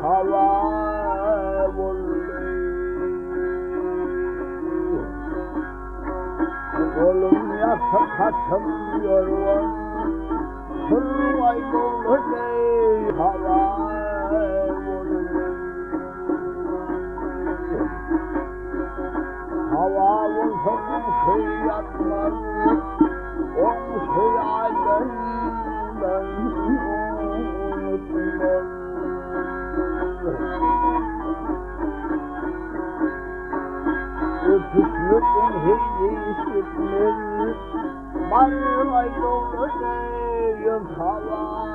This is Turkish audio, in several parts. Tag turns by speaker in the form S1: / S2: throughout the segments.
S1: hava kolum yaksa kaçamıyor var Sırvay dolu hava hava olsa şey yatmaz o şey alemden unutmaz öpüşlükün hiç işitmez Barvay dolu değil hava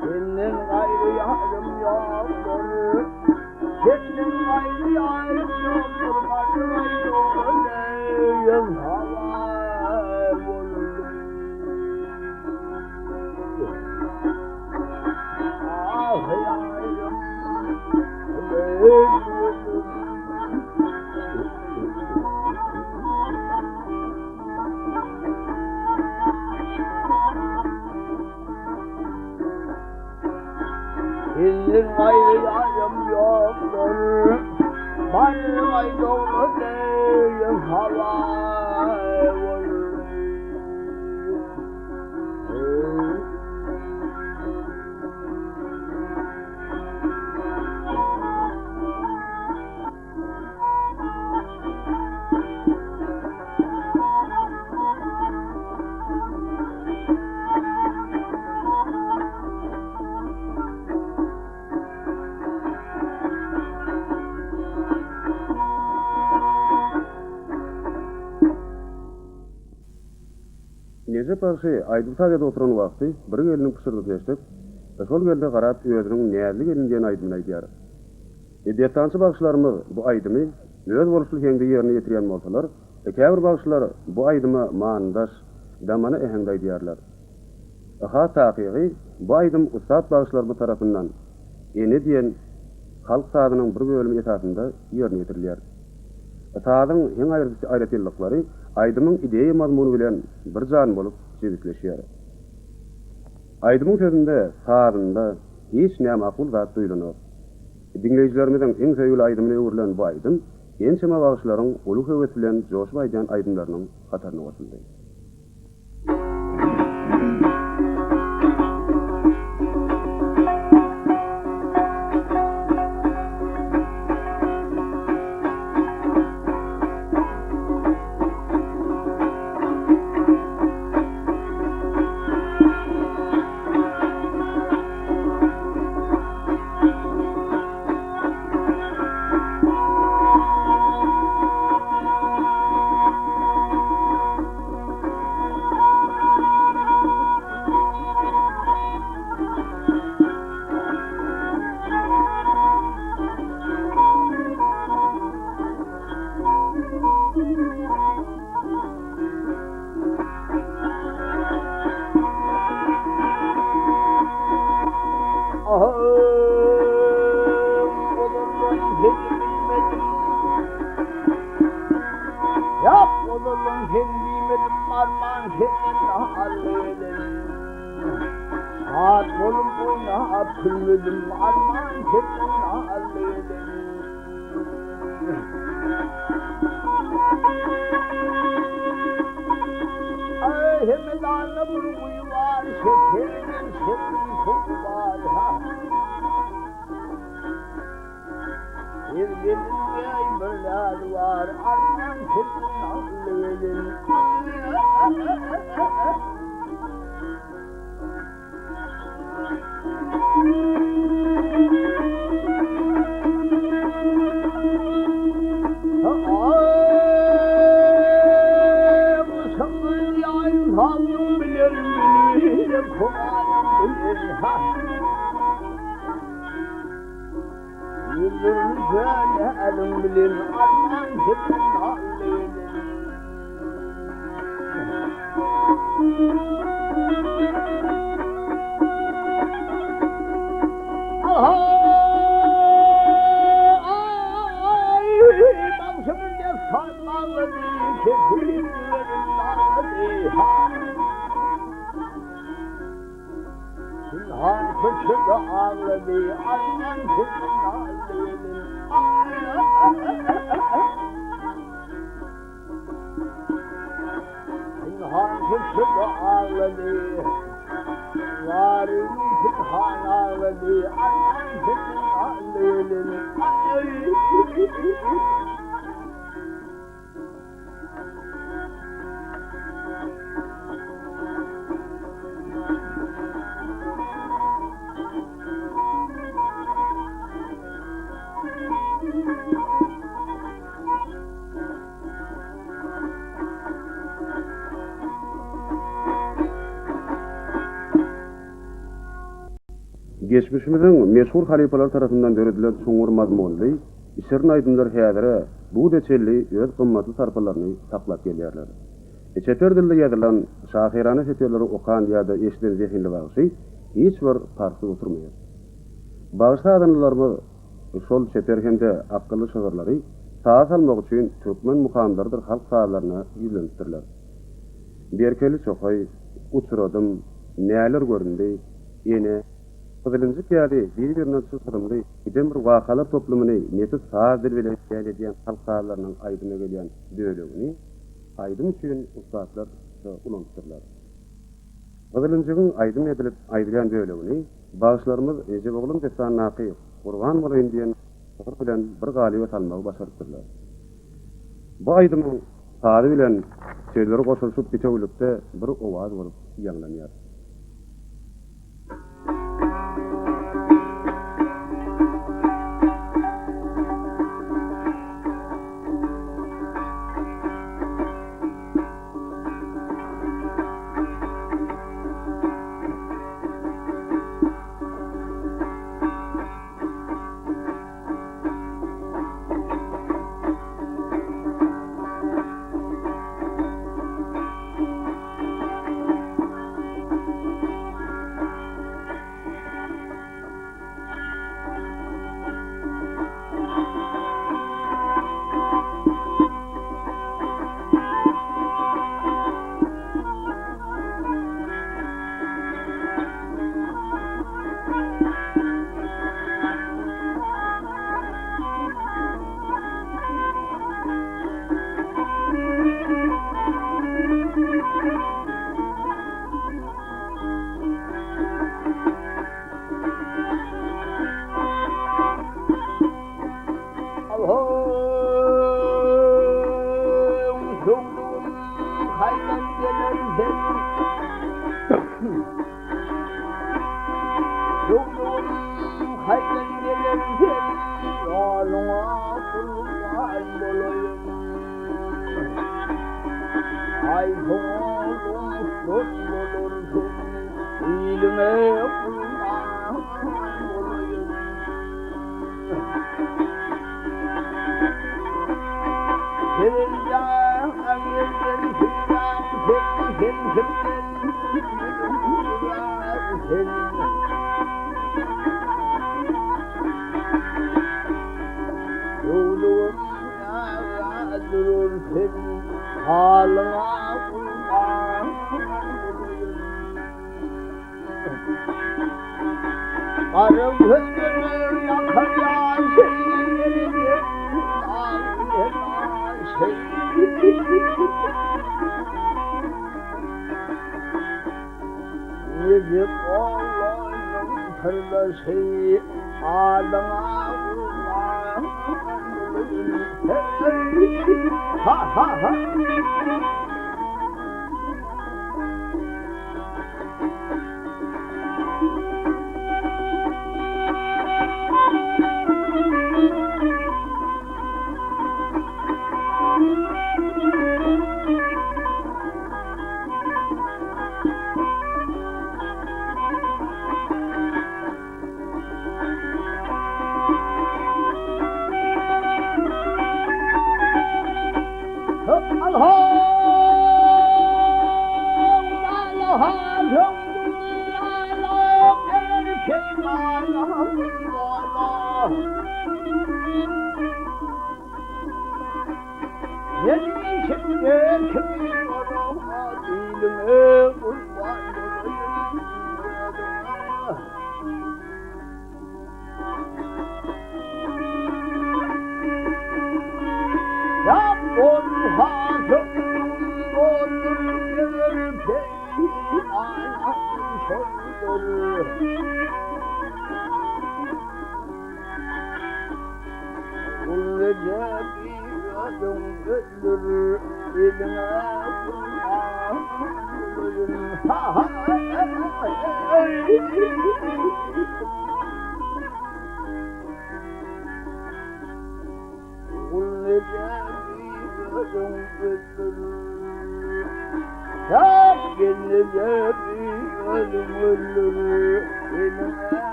S1: Senin gayrı yarım yoktur Senin gayrı yarım yoktur Barvay dolu değil hava Ah yarım Senin gayrı yarım yoktur Barvay dolu değil hava
S2: Necep Arşy aýdyp taýda oturan wagty bir geliniň pysyrdy geçip, şol gelde garap özüniň näzli gelindiň aýdymy aýdýar. Edebiyatçy bagşlarymyz bu aýdymy öz boluşly heňde ýerine ýetirýän bolsalar, käbir bagşlar bu aýdymy mandaş, damany ehende aýdýarlar. Aha taqiqi bu aýdym ustad bagşlar bu tarapyndan eni diýen halk sadynyň bir bölümi esasında ýerine ýetirilýär. Sadyň heň aýratyllyklary aýdymyň ideýa mazmuny bilen bir jan bolup çevikleşýär. Aýdymyň sözünde, sadynda hiç näme aqul zat duýulanok. Dinleýijilerimiziň iň söýgüli aýdymyna öwrilen bu aýdym, ençeme bagşlaryň uly höwet bilen joşup aýdan aýdymlarynyň kataryna gotuldy. Yap oğlum kendime armağan senin hallerim.
S1: Saat bolup oyna pülmüdüm arman tepkin ağırlıydım. Ay hemedana vurguyu var, şekerin koku var ha. Bir gelin yay böler var, arman tepkin ağırlıydım. Havlum bilir bilir, kovanım bilir ha. Yüzünü söyle elim bilir, arman tepkin ağırlıydım. Başımda sarmalı kefillerin ağladı ha. Sinhan fıçıda ağladı, arman tepkin ağırlıydım. Sinhan fıçıda ağladı, varım sinhan ağladı, arman tepkin ağırlıydım.
S2: Geçmişimizin meşhur halifalar tarafından döredilen soňur mazmunly, işerin aydymlar häzire bu deçelli öz gymmatly sarpalaryny saklap gelýärler. Çeter dilde ýazylan şahirane şeterleri okan ýa-da eşiden zehinli bagyşy hiç bir farky oturmaýar. Bagyşy adamlarmy şol çeter hemde akylly şagyrlary sağa salmak üçin türkmen mukamlardyr halk saalaryna ýüzlendirler. Berkeli çokay uçuradım, näler göründi, ene Kızılınca kiyadi, bir-birinden sızgırımlı, giden bir vakalar toplumunu neti sağdır bile ediyen halk sahalarının aydına gelen döylüğünü, aydın için ustaatlar ulanıştırlar. Kızılınca'nın aydın edilip aydılayan döylüğünü, bağışlarımız Necip Oğlum Desan Naqi, Kurban Molayın diyen sağır bilen bir galibet almağı başarıttırlar. Bu aydının sağı bilen şeyleri koşulsup bir çavulukta bir ovaz olup yanlanıyor.
S1: Karım hüznünü yakar ya şeyleri Yedip oğlanın kırlışı ağlına vurma ha ha ha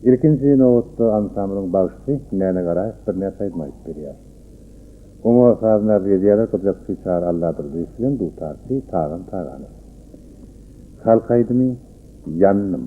S3: İlkinci nowatda ansamblın başçy näne gara bir näse aýtmaýyp berýär. Oňa hazırlar diýerler ki çar Allah'dır diýilen bu tarty tağın tağany. Halkaydymy yannym.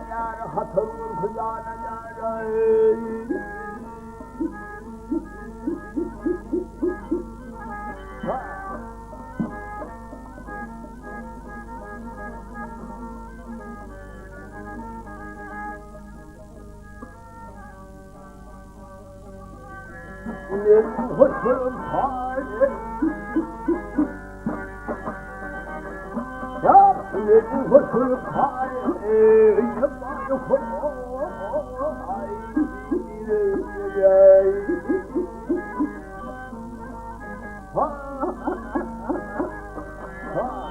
S1: yar hatırır kıyana yar. Hoşum hali ya benim hoşum hali yapmayı kolay ha ha